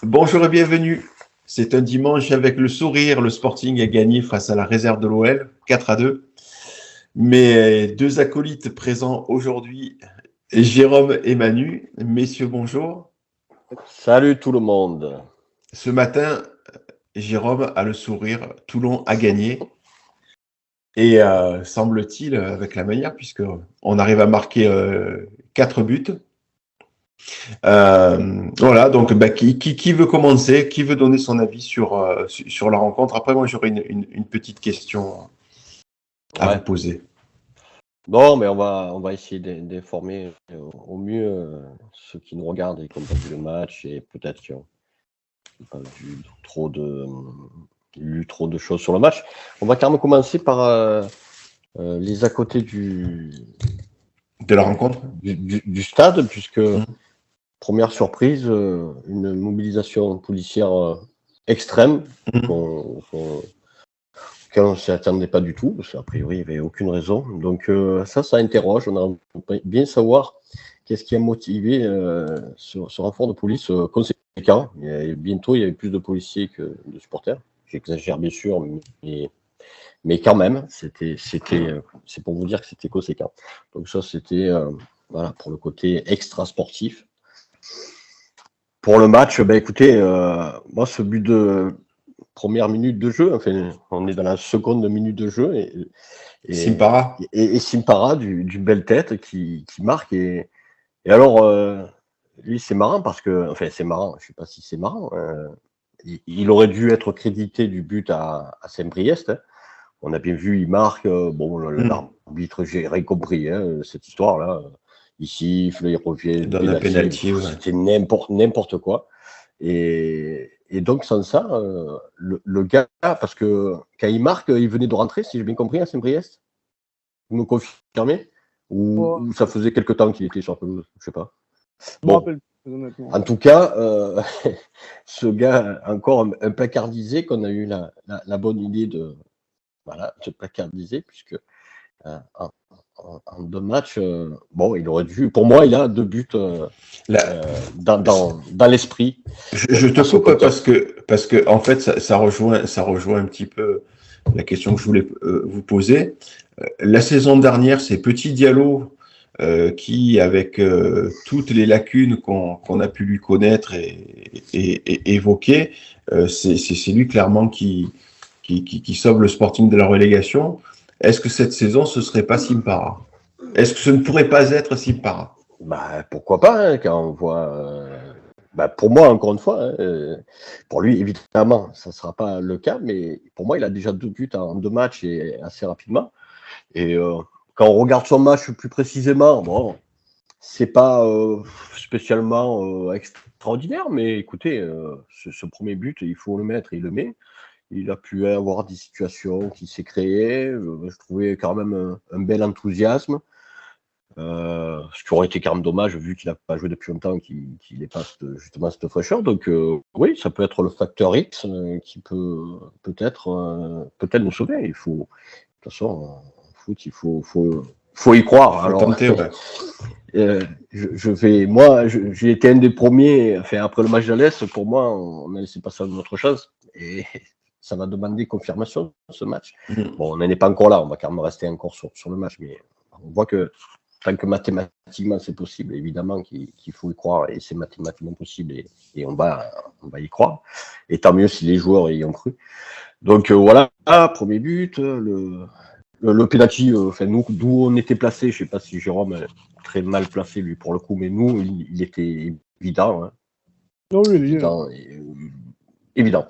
Bonjour et bienvenue. C'est un dimanche avec le sourire. Le Sporting a gagné face à la réserve de l'OL, 4-2. Mes deux acolytes présents aujourd'hui, Jérôme et Manu. Messieurs, bonjour. Salut tout le monde. Ce matin, Jérôme a le sourire. Toulon a gagné. Et semble-t-il, avec la manière, puisqu'on arrive à marquer 4 buts. Voilà, donc qui veut commencer? Qui veut donner son avis sur la rencontre? Après, moi, j'aurais une petite question à vous poser. Non, mais on va essayer d'informer au mieux ceux qui nous regardent et qui n'ont pas vu le match et peut-être qui n'ont pas lu trop de choses sur le match. On va quand même commencer par les à côté de la rencontre du stade, puisque première surprise, une mobilisation policière extrême qu'on ne s'y attendait pas du tout, parce qu'a priori, il n'y avait aucune raison. Donc ça interroge. On aimerait bien savoir qu'est-ce qui a motivé ce renfort de police conséquent. Bientôt, il y avait plus de policiers que de supporters. J'exagère bien sûr, mais quand même, c'est pour vous dire que c'était conséquent. Donc ça, c'était voilà, pour le côté extra-sportif. Pour le match, écoutez, moi, ce but de première minute de jeu, enfin, on est dans la seconde minute de jeu et Simpara d'une belle tête qui marque et alors lui c'est marrant parce que enfin c'est marrant, je sais pas si c'est marrant, il aurait dû être crédité du but à Saint-Briest, hein. On a bien vu, il marque, l'arbitre, j'ai rien compris, hein, cette histoire là, il siffle, il revient, penalty, c'était n'importe quoi. Et donc, sans ça, le gars, parce que quand il marque, il venait de rentrer, si j'ai bien compris, à Saint-Briest. Vous me confirmez ou ça faisait quelque temps qu'il était sur la pelouse, je sais pas. Bon, en tout cas, ce gars, encore un placardisé, qu'on a eu la bonne idée de placardiser, puisque en deux matchs, il aurait dû. Pour moi, il a deux buts dans l'esprit. Je te coupe parce que en fait, ça rejoint un petit peu la question que je voulais vous poser. La saison dernière, c'est Petit Diallo qui, avec toutes les lacunes qu'on a pu lui connaître et évoquer, c'est lui clairement qui sauve le Sporting de la relégation. Est-ce que cette saison, ce serait pas Simpara? Est-ce que ce ne pourrait pas être Simpara? Pourquoi pas, hein, quand on voit. Pour moi, encore une fois, hein, pour lui, évidemment, ça ne sera pas le cas, mais pour moi, il a déjà deux buts en deux matchs et assez rapidement. Et quand on regarde son match plus précisément, bon, c'est pas spécialement extraordinaire, mais écoutez, ce premier but, il faut le mettre, il le met. Il a pu avoir des situations qui s'est créées. Je trouvais quand même un bel enthousiasme. Ce qui aurait été quand même dommage vu qu'il n'a pas joué depuis longtemps, qu'il n'ait pas justement cette fraîcheur. Donc oui, ça peut être le facteur X qui peut-être nous sauver. Il faut, de toute façon, en foot, il faut y croire. Faut tenter, ouais. J'ai été un des premiers, enfin, après le match d'Alès, pour moi, on a laissé passer notre chance. Et ça va demander confirmation, ce match. Bon, on n'en est pas encore là, on va quand même rester encore sur le match, mais on voit que tant que mathématiquement c'est possible, évidemment qu'il faut y croire, et c'est mathématiquement possible, et on va y croire. Et tant mieux si les joueurs y ont cru. Donc voilà, premier but, le penalty, d'où on était placé, je ne sais pas si Jérôme est très mal placé lui pour le coup, mais nous, il était évident. Hein. Non, oui, évident.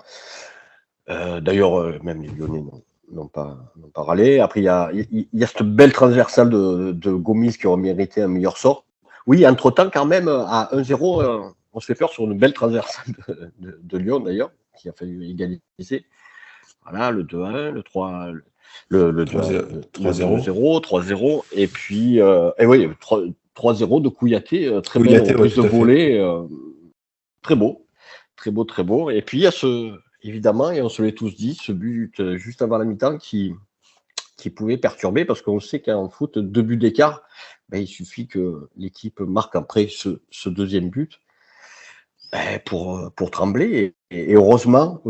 D'ailleurs, même les Lyonnais n'ont pas râlé. Après, il y a cette belle transversale de Gomis qui aurait mérité un meilleur sort. Oui, entre-temps, quand même, à 1-0, on se fait peur sur une belle transversale de Lyon, d'ailleurs, qui a fallu égaliser. Voilà, le 2-1, le 3... Le 3-0, 3-0, et puis oui, 3-0 de Kouyaté, très belle reprise de volée, très beau, et puis il y a évidemment, et on se l'est tous dit, ce but juste avant la mi-temps qui pouvait perturber, parce qu'on sait qu'en foot, 2 buts d'écart, il suffit que l'équipe marque après ce deuxième but. Pour Tremblay. Et heureusement,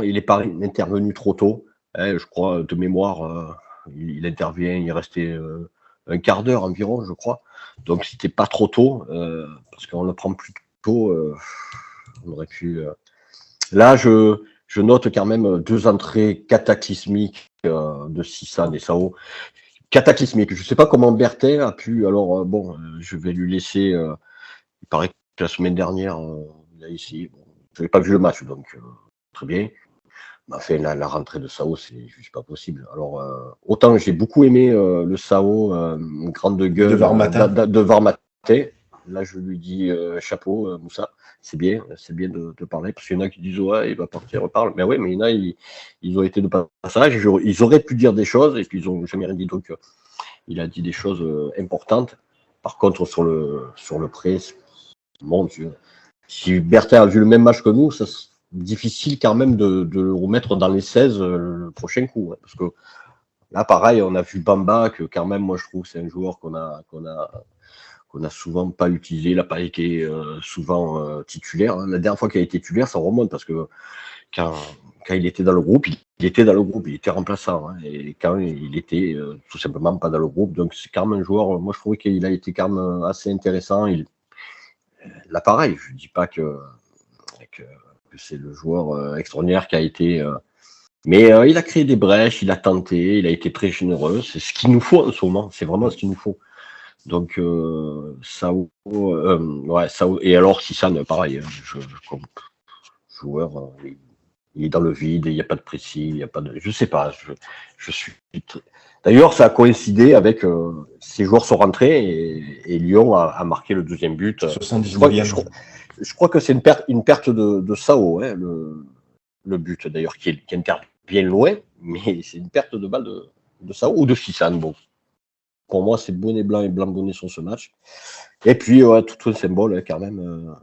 il n'est pas intervenu trop tôt. Je crois, de mémoire, il intervient, il restait un quart d'heure environ, je crois. Donc, c'était pas trop tôt, parce qu'on le prend plus tôt. On aurait pu. Là, je note quand même 2 entrées cataclysmiques de Sissan et Sao. Cataclysmiques. Je ne sais pas comment Berthet a pu. Alors, je vais lui laisser. Il paraît que la semaine dernière, là, ici, je n'avais pas vu le match, donc très bien. Mais enfin, la rentrée de Sao, c'est juste pas possible. Alors, autant j'ai beaucoup aimé le Sao, grande gueule De Varmatin. de Varmaté. Là, je lui dis chapeau, Moussa. C'est bien de parler, parce qu'il y en a qui disent ouais, il va partir, reparle. Mais oui, mais il y en a, ils ont été de passage. Ils auraient pu dire des choses, et puis ils n'ont jamais rien dit. Donc, il a dit des choses importantes. Par contre, sur le pré, mon Dieu. Si Berthet a vu le même match que nous, c'est difficile quand même de le remettre dans les 16 le prochain coup. Hein, parce que là, pareil, on a vu Bamba, que quand même, moi, je trouve que c'est un joueur qu'on a souvent pas utilisé. Il n'a pas été souvent titulaire. Hein. La dernière fois qu'il a été titulaire, ça remonte parce que quand il était dans le groupe, il était dans le groupe, il était remplaçant. Hein, et quand il était tout simplement pas dans le groupe, donc c'est quand même un joueur, moi je trouvais qu'il a été quand même assez intéressant. Là, pareil, je ne dis pas que c'est le joueur extraordinaire qui a été. Mais il a créé des brèches, il a tenté, il a été très généreux. C'est ce qu'il nous faut en ce moment. C'est vraiment ce qu'il nous faut. Donc, Sao, ouais, Sao. Et alors, Sissan, pareil, comme joueur, il est dans le vide, il n'y a pas de précis, il n'y a pas de. Je sais pas. Je suis. D'ailleurs, ça a coïncidé avec ces joueurs sont rentrés et Lyon a marqué le deuxième but. 79e. Je crois que c'est une perte de Sao, hein, le but d'ailleurs, qui intervient loin, mais c'est une perte de balle de Sao ou de Sissan. Bon, pour moi, c'est bonnet blanc et blanc bonnet sur ce match. Et puis, tout un symbole quand même.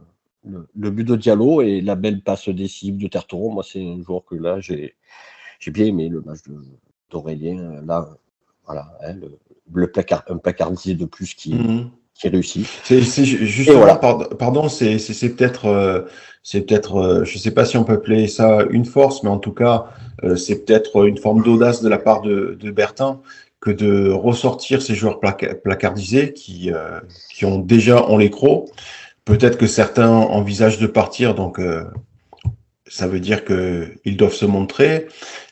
Le but de Diallo et la belle passe décisive de Terteron. Moi, c'est un joueur que là, j'ai bien aimé le match d'Aurélien. Là, voilà, hein, un placardisé de plus qui réussit. C'est justement, voilà. Pardon, c'est peut-être, je sais pas si on peut appeler ça une force, mais en tout cas, c'est peut-être une forme d'audace de la part de Bertin que de ressortir ces joueurs placardisés qui ont déjà en l'écro. Peut-être que certains envisagent de partir, donc ça veut dire qu'ils doivent se montrer.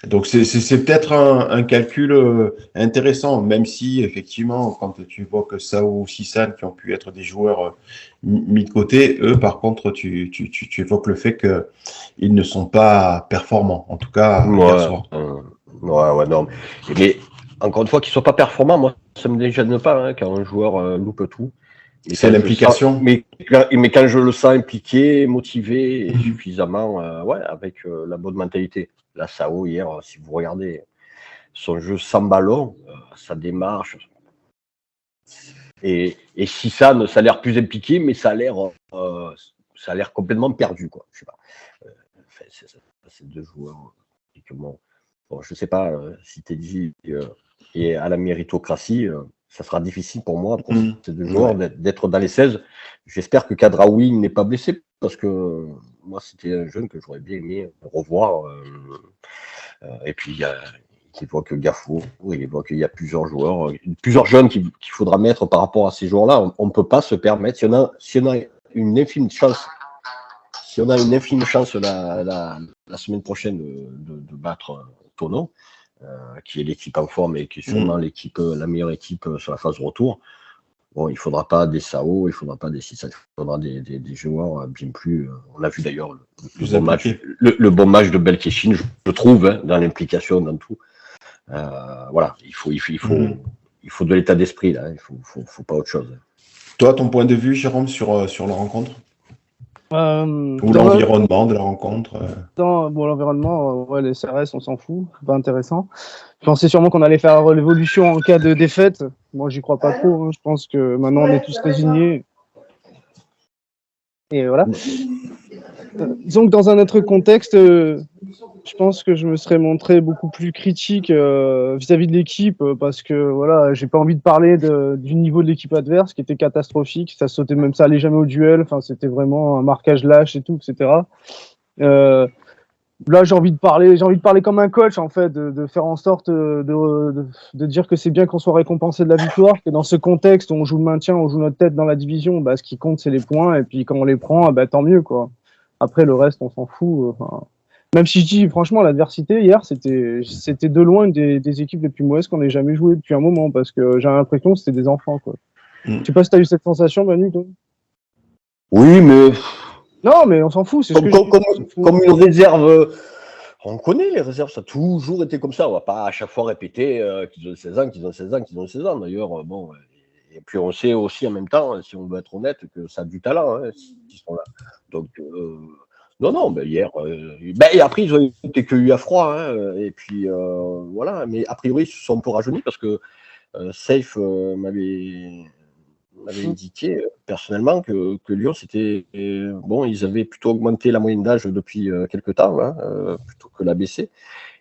Donc c'est peut-être un calcul intéressant, même si effectivement, quand tu vois que Sao ou Sissan, qui ont pu être des joueurs mis de côté, eux, par contre, tu évoques le fait qu'ils ne sont pas performants, en tout cas hier soir. Ouais, non. Mais encore une fois, qu'ils ne soient pas performants, moi, ça ne me gêne pas hein, quand un joueur loupe tout. C'est l'implication. Mais quand je le sens impliqué, motivé et suffisamment, avec la bonne mentalité. Là, Sao, hier, si vous regardez son jeu sans ballon, sa démarche. Et Sissan, ça a l'air plus impliqué, mais ça a l'air complètement perdu, quoi. Je sais pas. C'est deux joueurs. Bon, je sais pas si Teddy est à la méritocratie. Ça sera difficile pour moi, pour ces deux joueurs, d'être dans les 16. J'espère que Kadraoui n'est pas blessé, parce que moi, c'était un jeune que j'aurais bien aimé revoir. Et puis, il évoque Gafou, il évoque qu'il y a plusieurs joueurs, plusieurs jeunes qu'il faudra mettre par rapport à ces joueurs-là. On ne peut pas se permettre, si on a une infime chance, la semaine prochaine de battre Tonon, qui est l'équipe en forme et qui est sûrement la meilleure équipe sur la phase retour. Bon, il ne faudra pas des Sao, il ne faudra pas des Sissan, il faudra des joueurs bien plus. On a vu d'ailleurs le bon match de Belkacem, je trouve, hein, dans l'implication, dans tout. Voilà, il faut de l'état d'esprit là, il faut pas autre chose. Toi, ton point de vue, Jérôme, sur la rencontre ou l'environnement de la rencontre L'environnement, les CRS, on s'en fout, c'est pas intéressant. Je pensais sûrement qu'on allait faire l'évolution en cas de défaite. Moi, j'y crois pas trop. Hein. Je pense que maintenant, on est tous résignés. Et voilà. Disons que dans un autre contexte, je pense que je me serais montré beaucoup plus critique vis-à-vis de l'équipe parce que voilà, j'ai pas envie de parler du niveau de l'équipe adverse qui était catastrophique. Ça sautait même, ça allait jamais au duel. Enfin, c'était vraiment un marquage lâche et tout, etc. Euh, Là, j'ai envie de parler comme un coach, en fait, de faire en sorte de dire que c'est bien qu'on soit récompensé de la victoire, que dans ce contexte où on joue le maintien, on joue notre tête dans la division, bah, ce qui compte, c'est les points, et puis quand on les prend, bah, tant mieux, quoi. Après, le reste, on s'en fout. Enfin, même si je dis, franchement, l'adversité, hier, c'était de loin une des équipes les plus mauvaises qu'on ait jamais joué depuis un moment, parce que j'ai l'impression que c'était des enfants, quoi. Je sais pas si tu as eu cette sensation, Manu, toi. Oui, mais Non, mais on s'en fout, c'est ce que comme une réserve. On connaît les réserves, ça a toujours été comme ça. On ne va pas à chaque fois répéter qu'ils ont 16 ans, qu'ils ont 16 ans, qu'ils ont 16 ans. D'ailleurs, bon, et puis on sait aussi en même temps, si on veut être honnête, que ça a du talent, hein, s'ils sont là. Donc, non, ben hier. Et après, ils ont été cueillis à froid. Hein, et puis, voilà. Mais a priori, ils se sont un peu rajeunis parce que Safe m'avait indiqué personnellement que Lyon, c'était bon, ils avaient plutôt augmenté la moyenne d'âge depuis quelques temps, hein, plutôt que la baisser,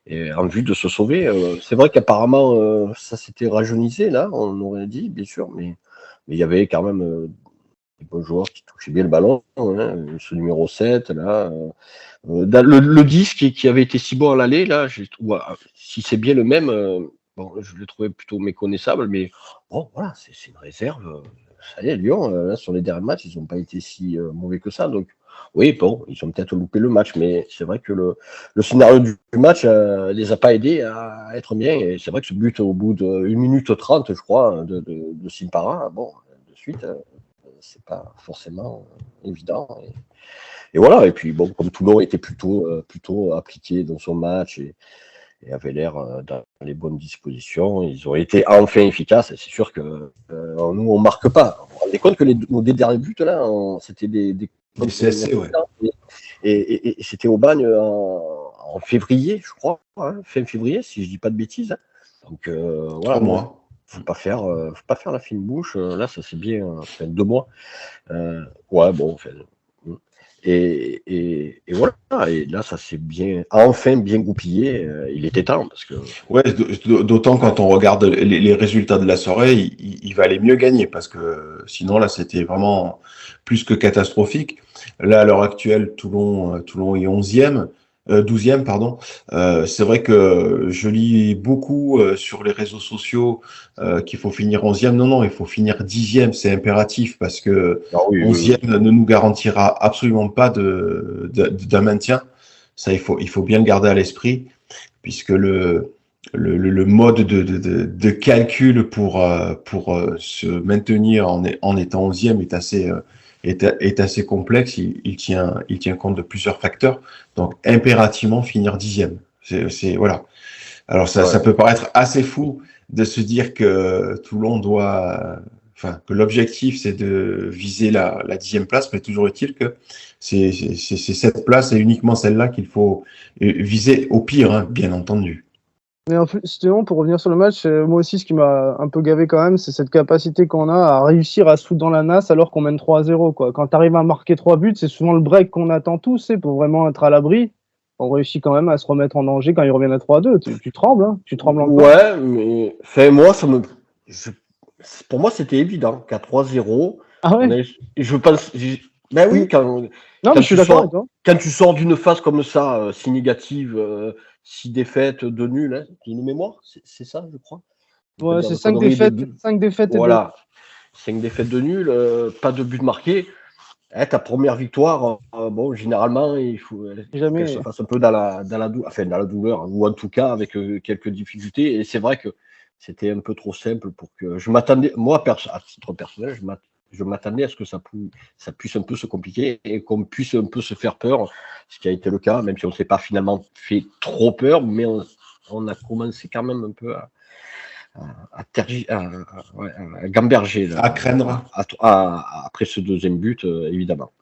et en vue de se sauver. C'est vrai qu'apparemment, ça s'était rajeunisé, là, on aurait dit, bien sûr, mais il y avait quand même des bons joueurs qui touchaient bien le ballon, hein, ce numéro 7, là. Le 10 qui avait été si bon à l'aller, là, si c'est bien le même, bon, je l'ai trouvé plutôt méconnaissable, mais bon, voilà, c'est une réserve. Ça y est, Lyon, là, sur les derniers matchs, ils n'ont pas été si mauvais que ça. Donc, oui, bon, ils ont peut-être loupé le match, mais c'est vrai que le scénario du match les a pas aidés à être bien. Et c'est vrai que ce but au bout d'1 minute 30, je crois, de Simpara, bon, de suite, c'est pas forcément évident. Et voilà, et puis bon, comme Toulon était plutôt appliqué dans son match et avait l'air dans les bonnes dispositions. Ils ont été enfin efficaces. C'est sûr que nous, on ne marque pas. Vous vous rendez compte que les derniers buts, là, c'était des CSC, ouais. Et c'était au Bagne en février, je crois, hein, fin février, si je ne dis pas de bêtises. Hein. Donc, voilà. 3 mois. Faut pas faire la fine bouche. Là, ça c'est bien. 2 mois. Ouais, bon, enfin. Et voilà, et là, ça s'est enfin bien goupillé. Il était temps parce que. Ouais, d'autant quand on regarde les résultats de la soirée, il valait mieux gagner parce que sinon là, c'était vraiment plus que catastrophique. Là, à l'heure actuelle, Toulon est 11e, 12e, pardon. C'est vrai que je lis beaucoup sur les réseaux sociaux qu'il faut finir 11e. Non, il faut finir 10e, c'est impératif parce que 11e ne nous garantira absolument pas d'un maintien. Ça, il faut bien le garder à l'esprit puisque le mode de calcul pour se maintenir en étant 11e est assez complexe. Il tient compte de plusieurs facteurs. Donc, impérativement, finir 10e. Voilà. Alors, ça peut paraître assez fou de se dire que Toulon que l'objectif, c'est de viser la 10e place, mais toujours est-il que c'est cette place et uniquement celle-là qu'il faut viser au pire, hein, bien entendu. Mais en fait, sinon, pour revenir sur le match, moi aussi, ce qui m'a un peu gavé quand même, c'est cette capacité qu'on a à réussir à se foutre dans la nasse alors qu'on mène 3-0, quoi. Quand tu arrives à marquer 3 buts, c'est souvent le break qu'on attend tous, c'est pour vraiment être à l'abri. On réussit quand même à se remettre en danger quand ils reviennent à 3-2. Tu trembles, hein. Tu trembles encore. Ouais, mais moi, pour moi, c'était évident qu'à 3-0, Ah ouais? je pense. Ben oui, non, mais je suis d'accord avec toi. Quand tu sors d'une phase comme ça, si négative, 6 défaites, 2 nuls, hein, de mémoire, c'est ça, je crois. Ouais, c'est 5 défaites. 5 défaites et voilà. 5 défaites de nuls, pas de but marqué. Ta première victoire, bon, généralement, il faut qu'elle se fasse un peu dans la douleur, ou en tout cas avec quelques difficultés. Et c'est vrai que c'était un peu trop simple pour que je m'attendais, moi, à titre personnel, je m'attendais à ce que ça puisse un peu se compliquer et qu'on puisse un peu se faire peur, ce qui a été le cas, même si on ne s'est pas finalement fait trop peur, mais on a commencé quand même un peu à gamberger. Là, à craindre. Après ce deuxième but, évidemment.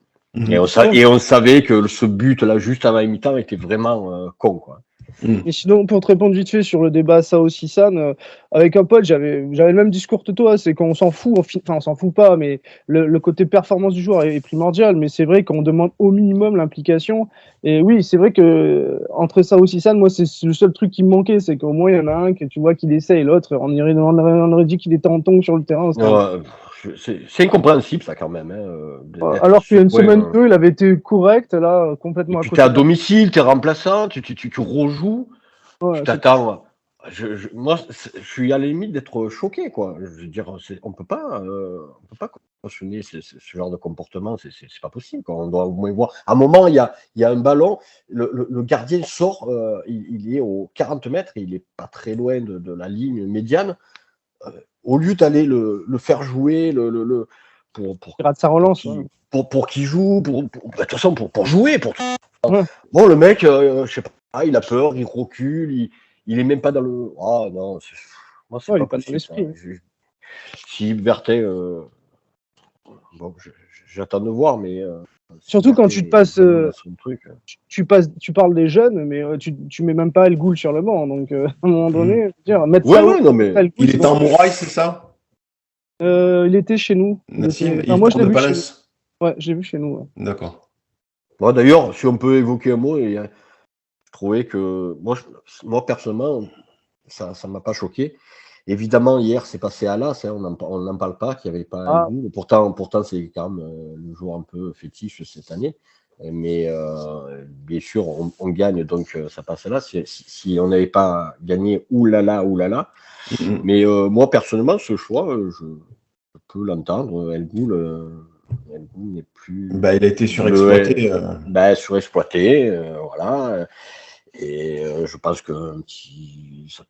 Et on savait que ce but-là, juste avant la mi-temps, était vraiment con, quoi. Et sinon, pour te répondre vite fait sur le débat Sao-Sissan, avec un pote, j'avais le même discours que toi, c'est qu'on s'en fout, enfin on s'en fout pas, mais le côté performance du joueur est primordial, mais c'est vrai qu'on demande au minimum l'implication. Et oui, c'est vrai que entre Sao-Sissan, moi c'est le seul truc qui me manquait, c'est qu'au moins il y en a un que tu vois qu'il essaie et l'autre, on aurait dit qu'il était en tongue sur le terrain. C'est incompréhensible ça quand même. Alors qu'il y a une semaine ou deux, il avait été correct, là, complètement à côté. Tu es à domicile, tu es remplaçant, tu rejoues, tu t'attends. Moi, je suis à la limite d'être choqué, quoi. Je veux dire, on peut pas cautionner ce genre de comportement, c'est pas possible, quoi. On doit au moins voir. À un moment, il y a un ballon, le gardien sort, il est aux 40 mètres, il est pas très loin de la ligne médiane. Au lieu d'aller le faire jouer, pour sa relance, pour qu'il joue, de toute façon pour jouer, bon, le mec, je sais pas, il a peur, il recule, il est même pas dans le. Ah non, moi c'est pas possible. Si Berthet, bon, j'attends de voir, mais. Surtout quand tu te passes, tu parles des jeunes, mais tu mets même pas El Ghoul sur le banc, donc à un moment donné, mettre ça. Non, mais il était en Mouraille, c'est ça? Il était chez nous. Nassim, moi je l'ai vu chez nous. Palace. Ouais, j'ai vu chez nous. Ouais. D'accord. Bon, d'ailleurs, si on peut évoquer un mot, je trouvais que moi personnellement, ça m'a pas choqué. Évidemment, hier, c'est passé à l'as, on n'en parle pas, qu'il n'y avait pas El Ghoul. Pourtant, c'est quand même le joueur un peu fétiche cette année. Mais bien sûr, on gagne, donc ça passe là. Si on n'avait pas gagné, oulala. Mais moi, personnellement, ce choix, je peux l'entendre. El Ghoul n'est plus. Il a été surexploité. Surexploité, voilà. Et je pense que ça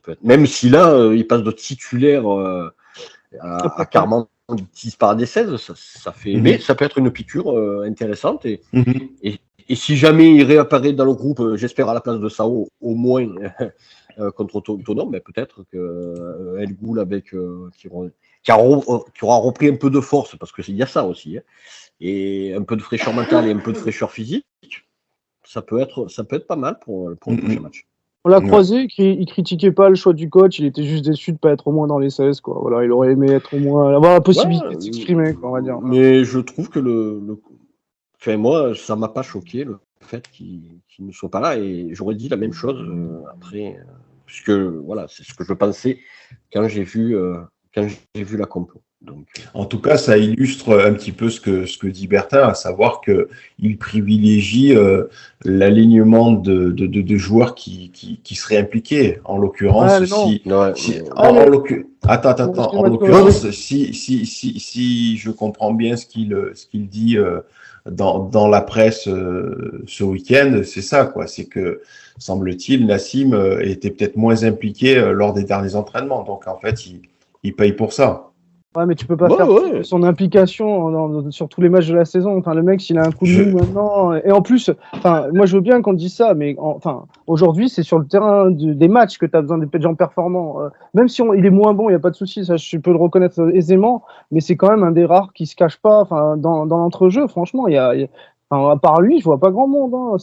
peut être. Même si là, il passe de titulaire à Carman qui se part des 16, ça fait. Mais ça peut être une piqûre intéressante. Et si jamais il réapparaît dans le groupe, j'espère à la place de Sao, au moins contre Tonon, mais peut-être que El Ghoul qui aura repris un peu de force, parce qu'il y a ça aussi, et un peu de fraîcheur mentale et un peu de fraîcheur physique. Ça peut être pas mal pour le prochain match. On l'a croisé, il critiquait pas le choix du coach, il était juste déçu de pas être au moins dans les 16, quoi. Voilà, il aurait aimé être au moins, avoir la possibilité de s'exprimer, quoi, on va dire. Mais je trouve que moi, ça m'a pas choqué le fait qu'il ne soit pas là, et j'aurais dit la même chose après, puisque voilà, c'est ce que je pensais quand j'ai vu la compo. Donc, en tout cas, ça illustre un petit peu ce que dit Bertin, à savoir qu'il privilégie l'alignement de joueurs qui seraient impliqués. En l'occurrence, en l'occurrence, si je comprends bien ce qu'il dit dans la presse ce week-end, c'est ça, quoi. C'est que, semble-t-il, Nassim était peut-être moins impliqué lors des derniers entraînements. Donc, en fait, il paye pour ça. Ouais, mais tu peux pas faire son implication sur tous les matchs de la saison. Enfin, le mec, s'il a un coup de mou maintenant. Et en plus, moi, je veux bien qu'on dise ça, mais aujourd'hui, c'est sur le terrain des matchs que tu as besoin des gens performants. Même si il est moins bon, il n'y a pas de souci, ça, je peux le reconnaître aisément, mais c'est quand même un des rares qui se cache pas. Dans l'entrejeu, franchement, à part lui, je vois pas grand monde. Moi,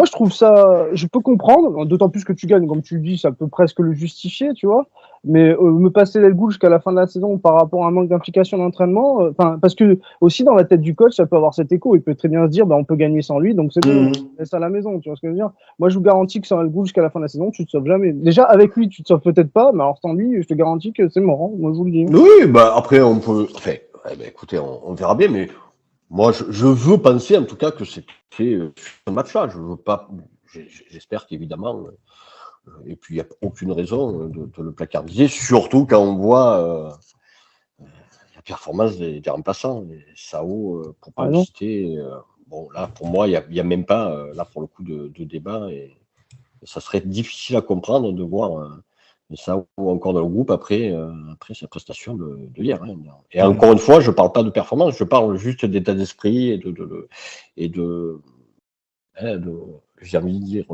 je trouve ça, je peux comprendre, d'autant plus que tu gagnes, comme tu le dis, ça peut presque le justifier, tu vois. Mais me passer l'El Ghoul jusqu'à la fin de la saison par rapport à un manque d'implication d'entraînement, parce que aussi dans la tête du coach, ça peut avoir cet écho. Il peut très bien se dire, on peut gagner sans lui, donc c'est bon, laisse à la maison. Tu vois ce que je veux dire? Moi, je vous garantis que sans El Ghoul jusqu'à la fin de la saison, tu te sauves jamais. Déjà, avec lui, tu te sauves peut-être pas, mais alors sans lui, je te garantis que c'est mort. Moi, je vous le dis. Oui, après, on peut. Écoutez, on verra bien, mais. Moi, je veux penser, en tout cas, que c'était ce match-là. Je veux pas. J'espère qu'évidemment, et puis il n'y a aucune raison de le placardiser, surtout quand on voit la performance des remplaçants. Sao, pour pas le citer. Bon, là, pour moi, il n'y a même pas, là, pour le coup, de débat. Et ça serait difficile à comprendre de voir Sao encore dans le groupe après sa prestation de hier. Et encore une fois, je ne parle pas de performance, je parle juste d'état d'esprit et j'ai envie de dire,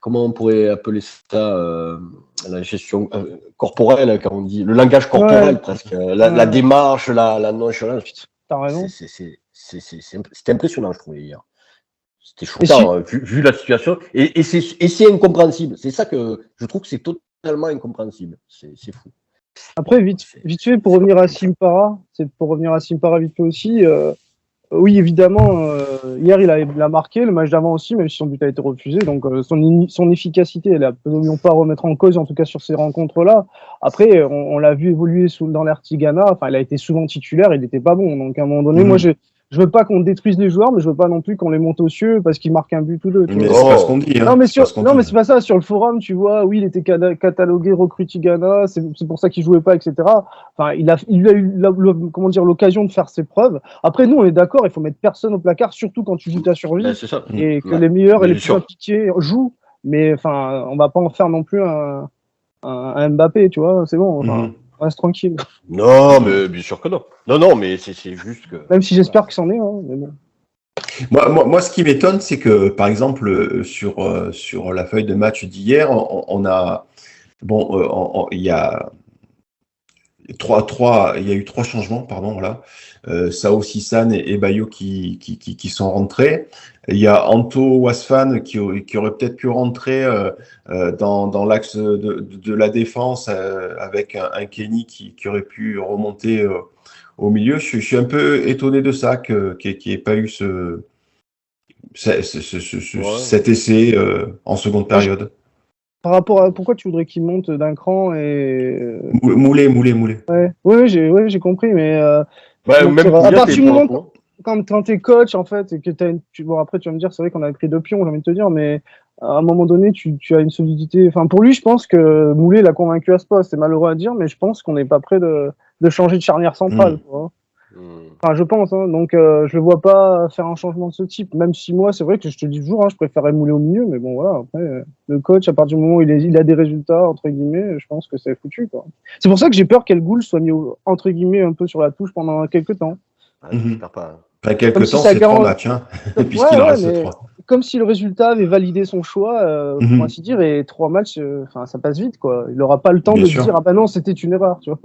comment on pourrait appeler ça, la gestion corporelle, quand on dit, le langage corporel presque, la démarche, la nonchalance. T'as raison. C'est impressionnant, je trouvais, hier. c'était choquant, vu la situation. Et c'est incompréhensible. C'est ça que je trouve que c'est totalement incompréhensible. C'est fou. Après, vite fait, pour revenir à Simpara vite fait aussi, oui, évidemment, hier, il a marqué, le match d'avant aussi, même si son but a été refusé. Donc, son efficacité, elle est absolument pas à remettre en cause, en tout cas sur ces rencontres-là. Après, on l'a vu évoluer dans l'ère Tigana. Enfin, il a été souvent titulaire, il n'était pas bon. Donc, à un moment donné, moi, je veux pas qu'on détruise les joueurs, mais je veux pas non plus qu'on les monte aux cieux parce qu'ils marquent un but ou deux. Mais c'est pas ce qu'on dit. Hein. Non, mais c'est pas ça. Sur le forum, tu vois, oui, il était catalogué recrue Tigana, c'est pour ça qu'il jouait pas, etc. Enfin, il a eu l'occasion de faire ses preuves. Après, nous, on est d'accord, il faut mettre personne au placard, surtout quand tu joues ta survie C'est ça. et que les meilleurs et les plus impliqués jouent. Mais enfin, on va pas en faire non plus un Mbappé, tu vois. C'est bon. Enfin, reste tranquille. Non, mais bien sûr que non. Non, mais c'est juste que. Même si j'espère que c'en est, hein, mais bon. Moi, ce qui m'étonne, c'est que, par exemple, sur la feuille de match d'hier, on a, bon, il y a il y a eu trois changements, pardon, là. Sao Sissan et Bayo qui sont rentrés. Il y a Anto Wasfan qui aurait peut-être pu rentrer dans l'axe de la défense avec un Kenny qui aurait pu remonter au milieu. Je suis un peu étonné de ça, qu'il n'y ait pas eu cet essai en seconde période. Par rapport à pourquoi tu voudrais qu'il monte d'un cran et Moulé. Ouais, j'ai compris, mais même à partir du moment quand t'es coach en fait et que bon après tu vas me dire c'est vrai qu'on a pris 2 pions, j'ai envie de te dire, mais à un moment donné tu as une solidité. Enfin pour lui je pense que Moulé l'a convaincu à ce poste. C'est malheureux à dire, mais je pense qu'on n'est pas prêt de changer de charnière centrale. Tu vois. Enfin, je pense, hein. Donc je le vois pas faire un changement de ce type. Même si moi, c'est vrai que je te dis toujours, hein, je préférais Mouler au milieu, mais bon voilà. Après, le coach, à partir du moment où il a des résultats entre guillemets, je pense que c'est foutu, quoi. C'est pour ça que j'ai peur qu'El Goul soit mis entre guillemets un peu sur la touche pendant quelques temps. J'espère pas. Enfin, quelques temps, c'est 3 matchs, hein, puisqu'il en reste 3. Comme si le résultat avait validé son choix, pour ainsi dire, et 3 matchs, enfin, ça passe vite, quoi. Il n'aura pas le temps de dire ah ben non, c'était une erreur, tu vois.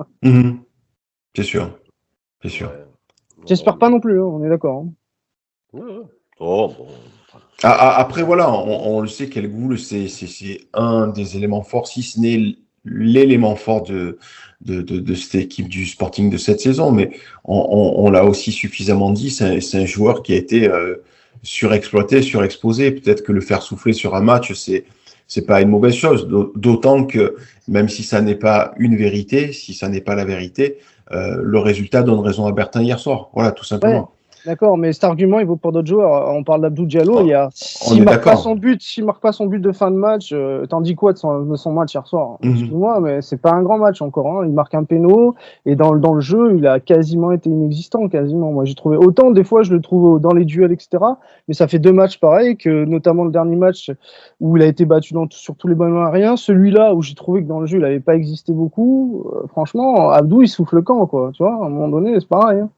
C'est sûr. Ouais. J'espère pas non plus, hein, on est d'accord. Hein. Bon. Après, voilà, on le sait qu'El Goul, c'est un des éléments forts, si ce n'est l'élément fort de cette équipe du Sporting de cette saison. Mais on l'a aussi suffisamment dit, c'est un joueur qui a été surexploité, surexposé. Peut-être que le faire souffler sur un match, c'est pas une mauvaise chose. D'autant que, même si ça n'est pas une vérité, si ça n'est pas la vérité, le résultat donne raison à Bertin hier soir. Voilà, tout simplement. Ouais. D'accord, mais cet argument, il vaut pour d'autres joueurs. On parle d'Abdou Diallo, s'il marque pas son but de fin de match, t'en dis quoi de son match hier soir? Excuse-moi, mais c'est pas un grand match encore. Hein. Il marque un péno et dans le jeu, il a quasiment été inexistant, quasiment. Moi, j'ai trouvé autant des fois, je le trouve dans les duels, etc. Mais ça fait 2 matchs pareils, que notamment le dernier match où il a été battu sur tous les ballons aériens. Celui-là où j'ai trouvé que dans le jeu, il n'avait pas existé beaucoup. Franchement, Abdou, il souffle le camp, quoi. Tu vois, à un moment donné, c'est pareil. Hein.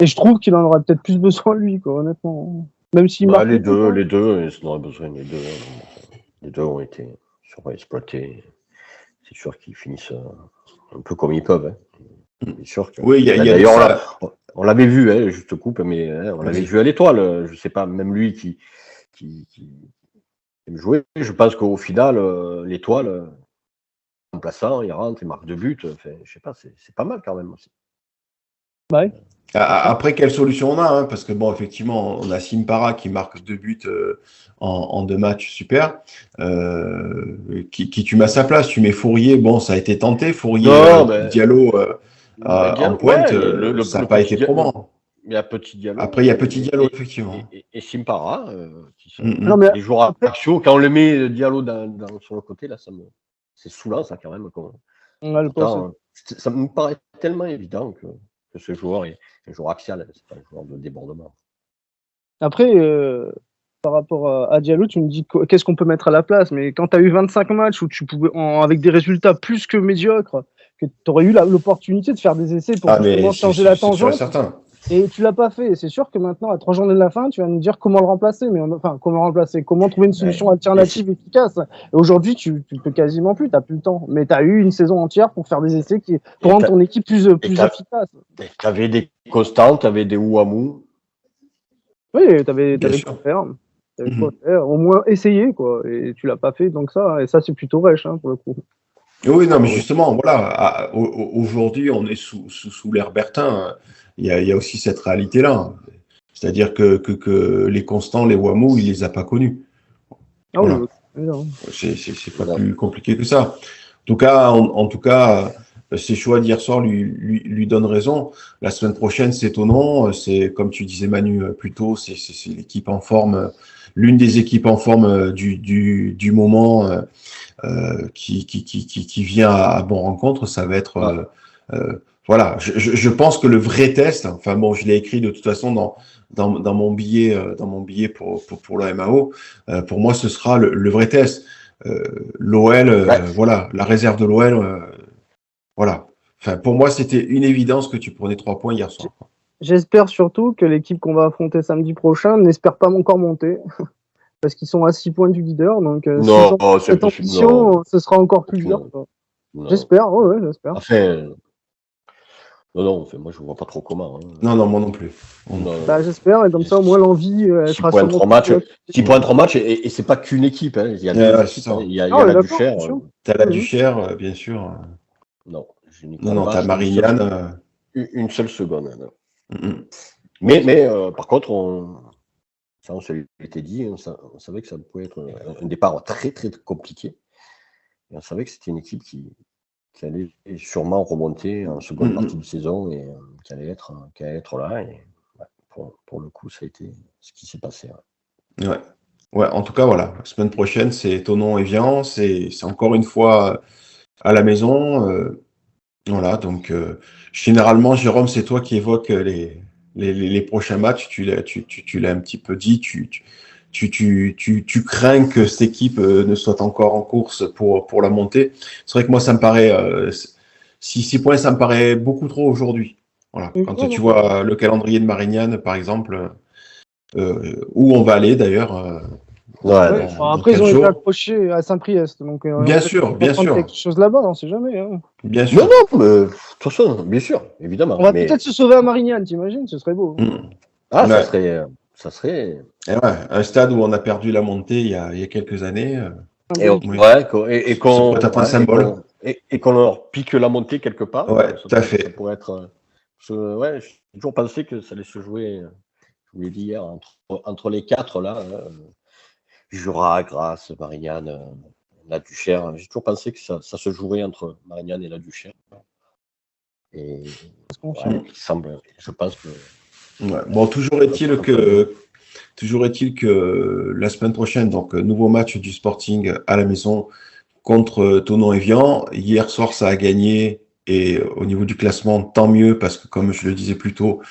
Et je trouve qu'il en aurait peut-être plus besoin lui, quoi, honnêtement. Même s'il marque. Les deux, ils en auraient besoin. Les deux ont été surexploités. C'est sûr qu'ils finissent un peu comme ils peuvent. Hein. C'est sûr que. Oui, d'ailleurs, on l'avait vu, hein, juste coupe, mais on l'avait vu à l'Étoile. Je sais pas, même lui qui aime jouer. Je pense qu'au final, l'Étoile, remplaçant, il rentre, il marque 2 buts. Enfin, je sais pas, c'est pas mal quand même aussi. Ouais. Après, quelle solution on a, hein, parce que bon, effectivement, on a Simpara qui marque 2 buts en 2 matchs, super. Qui tu mets à sa place? Tu mets Fourier, bon, ça a été tenté. Fourier, Diallo en pointe, ça n'a pas été probant. Il y a Petit Diallo. Après, il y a Petit Diallo, effectivement. Et Simpara, qui sont les joueurs axiaux. Quand on le met Diallo sur le côté, là, c'est saoulant, ça, quand même. Ça me paraît tellement évident que ce joueur est un joueur axial, c'est pas un joueur de débordement. Après, par rapport à Diallo, tu me dis qu'est-ce qu'on peut mettre à la place, mais quand tu as eu 25 matchs où tu pouvais, avec des résultats plus que médiocres, que tu aurais eu l'opportunité de faire des essais pour justement changer la tangente, et tu l'as pas fait. Et c'est sûr que maintenant, à 3 journées de la fin, tu vas nous dire comment le remplacer, comment trouver une solution alternative efficace. Et aujourd'hui, tu peux quasiment plus, t'as plus le temps. Mais tu as eu une saison entière pour faire des essais pour rendre ton équipe plus efficace. Tu avais des constants, tu avais des Ouamou. Oui, tu avais quoi faire. T'avais quoi faire, au moins essayer, quoi. Et tu l'as pas fait, donc ça. Et ça, c'est plutôt rêche, hein, pour le coup. Oui, non, mais justement, voilà, aujourd'hui, on est sous l'ère Bertin. Il y a aussi cette réalité-là. C'est-à-dire que les Constants, les Wamou, il les a pas connus. Ah oui, Voilà. évidemment. C'est pas plus compliqué que ça. En tout cas, ses choix d'hier soir lui donnent raison. La semaine prochaine, c'est étonnant. C'est, comme tu disais, Manu, plus tôt, c'est l'équipe en forme, l'une des équipes en forme du moment qui vient à bon rencontre. Ça va être. Voilà, je pense que le vrai test, enfin bon, je l'ai écrit de toute façon dans mon billet pour le MAO. Pour moi, ce sera le vrai test. L'OL, voilà, la réserve de l'OL, voilà. Enfin, pour moi, c'était une évidence que tu prenais 3 points hier soir. J'espère surtout que l'équipe qu'on va affronter samedi prochain n'espère pas encore monter. Parce qu'ils sont à 6 points du leader. Donc, Non, s'ils ont c'est cette ambition, ce sera encore plus dur. J'espère, ouais, j'espère. Enfin, non, enfin, moi je vois pas trop comment. Hein. Non, moi non plus. Bah, j'espère, et comme ça, au moins, l'envie. 6 points en 3 matchs. 6 points en 3 matchs, et c'est pas qu'une équipe. Hein. Il y a deux équipes. Hein. Il y a la Duchère. T'as la Duchère, bien sûr. Non, t'as Marianne. Une seule seconde. Mais par contre, ça on se l'était dit, on savait que ça pouvait être un départ très très compliqué. Et on savait que c'était une équipe qui allait sûrement remonter en seconde partie de saison et qui allait être là. Et pour le coup, ça a été ce qui s'est passé. Ouais, en tout cas, voilà. La semaine prochaine, c'est Thonon-Évian. C'est encore une fois à la maison. Voilà, donc généralement, Jérôme, c'est toi qui évoques les prochains matchs. Tu l'as un petit peu dit. Tu crains que cette équipe ne soit encore en course pour la montée. C'est vrai que moi, ça me paraît 6 points, ça me paraît beaucoup trop aujourd'hui. Voilà. Quand tu vois le calendrier de Marignane, par exemple, où on va aller d'ailleurs. Après, ils ont été accrochés à Saint-Priest. Donc, bien sûr. quelque chose là-bas, on ne sait jamais. Hein. Bien sûr. Non, mais de toute façon, bien sûr, évidemment. On va peut-être se sauver à Marignane, t'imagines? Ce serait beau. Ah, ça serait. Et un stade où on a perdu la montée il y a quelques années. Et qu'on être un symbole. Et qu'on leur pique la montée quelque part. Ouais, tout à fait. Ça pourrait être. J'ai toujours pensé que ça allait se jouer. Je vous l'ai dit hier, entre les 4 là. Jura, Grasse, Marignane, la Duchère. J'ai toujours pensé que ça se jouerait entre Marignane et la Duchère. Et il semble, je pense que. Bon, toujours est-il que la semaine prochaine, donc nouveau match du Sporting à la maison contre Thonon-Évian. Hier soir, ça a gagné et au niveau du classement, tant mieux parce que comme je le disais plus tôt,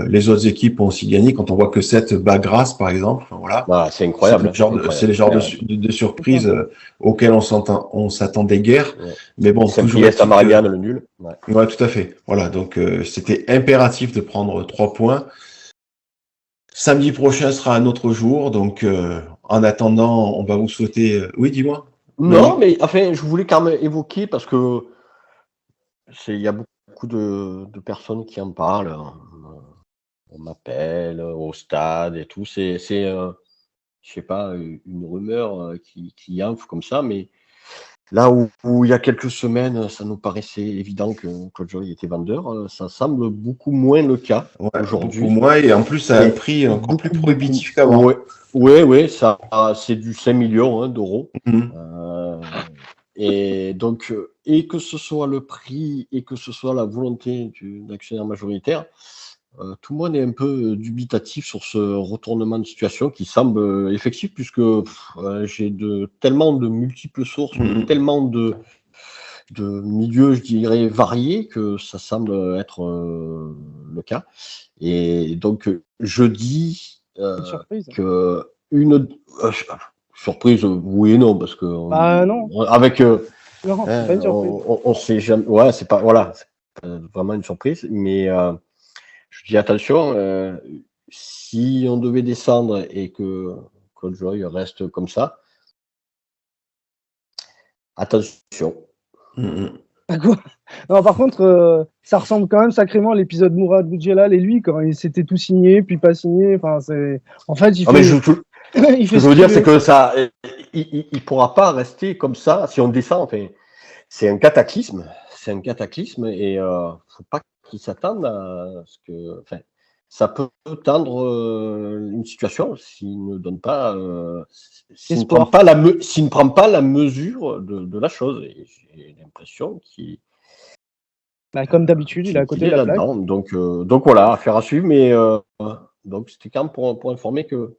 les autres équipes ont aussi gagné. Quand on voit que 7 bat Grasse, par exemple, voilà. C'est incroyable. C'est le genre de surprise auquel on s'attendait guère. Ouais. Mais bon, toujours à Marignane, le nul. Ouais, tout à fait. Voilà, donc c'était impératif de prendre 3 points. Samedi prochain sera un autre jour, donc en attendant, on va vous souhaiter. Oui, dis-moi. Non, mais enfin, je voulais quand même évoquer parce que il y a beaucoup de personnes qui en parlent. On m'appelle au stade et tout. C'est je sais pas, une rumeur qui enfle comme ça, mais là où il y a quelques semaines, ça nous paraissait évident que Claude Joly était vendeur, ça semble beaucoup moins le cas aujourd'hui. Beaucoup moins, et en plus à un prix encore plus prohibitif qu'avant. Oui, ça, c'est du 5 millions d'euros. Et donc, et que ce soit le prix et que ce soit la volonté d'actionnaire majoritaire, tout le monde est un peu dubitatif sur ce retournement de situation qui semble effectif puisque j'ai tellement de multiples sources, tellement de milieux, je dirais, variés que ça semble être le cas. Et donc, je dis que une surprise, oui et non, parce que non. Avec non, c'est pas une surprise. on sait jamais. Ouais, c'est pas vraiment une surprise, mais je dis attention, si on devait descendre et que Claude Joly reste comme ça, attention. Non, par contre, ça ressemble quand même sacrément à l'épisode Mourad Boudjelal et lui quand il s'était tout signé puis pas signé. Enfin, c'est en fait, Il Ce que je veux dire, c'est que ça, il pourra pas rester comme ça si on descend. Enfin, c'est un cataclysme. C'est un cataclysme et faut pas qu'il s'attende à ce que. Enfin, ça peut tendre une situation s'il ne donne pas, s'il ne prend pas s'il ne prend pas la mesure de la chose. Et j'ai l'impression qu'il. Comme d'habitude, il est à côté de la plaque. Donc voilà, affaire à suivre. Mais donc c'était quand même pour informer que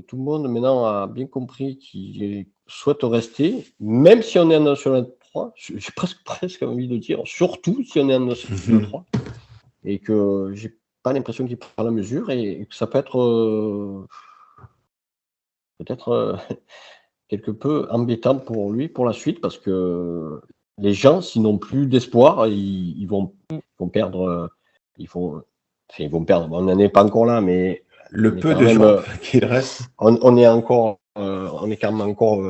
tout le monde maintenant a bien compris qu'il souhaite rester, même si on est en National 3. J'ai presque envie de dire, surtout si on est en National 3, et que j'ai pas l'impression qu'il prend la mesure et que ça peut être peut-être quelque peu embêtant pour lui pour la suite, parce que les gens, s'ils n'ont plus d'espoir, ils vont perdre. Ils vont perdre. On n'en est pas encore là, mais le peu de gens qu'il reste. On est quand même encore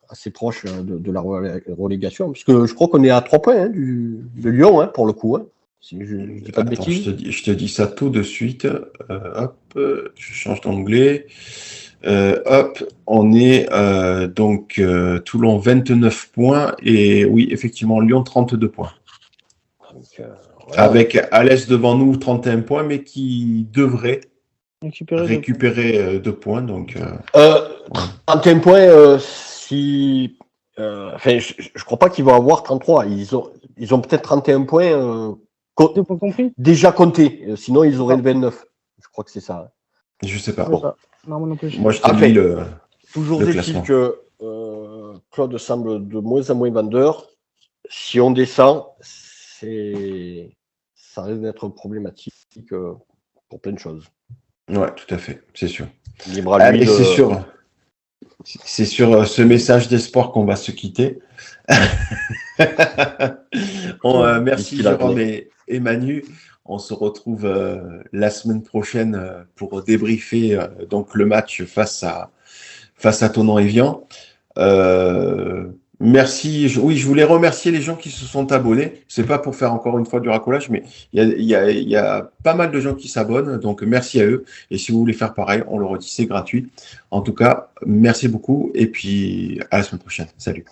assez proche de la relégation, puisque je crois qu'on est à 3 points de Lyon, pour le coup. Si je dis pas de bêtises. Je te dis ça tout de suite. Hop, je change d'onglet. Hop, on est donc Toulon 29 points et oui, effectivement, Lyon 32 points. Donc, voilà. Avec Alès devant nous 31 points, mais qui devrait récupérer 2 points. Donc, 31 points, si. Enfin, je crois pas qu'ils vont avoir 33. Ils ont peut-être 31 points déjà comptés. Sinon, ils auraient le 29. Je crois que c'est ça. Je sais pas. Bon. Moi, je te dis le. Toujours est-il que Claude semble de moins en moins vendeur. Si on descend, ça risque d'être problématique pour plein de choses. Ouais, tout à fait, c'est sûr. Libre à lui c'est sur ce message d'espoir qu'on va se quitter. Merci Jérôme et Manu. On se retrouve la semaine prochaine pour débriefer donc le match face à Thonon-Évian. Merci. Je voulais remercier les gens qui se sont abonnés. C'est pas pour faire encore une fois du racolage, mais il y a pas mal de gens qui s'abonnent. Donc merci à eux. Et si vous voulez faire pareil, on le redit, c'est gratuit. En tout cas, merci beaucoup. Et puis à la semaine prochaine. Salut.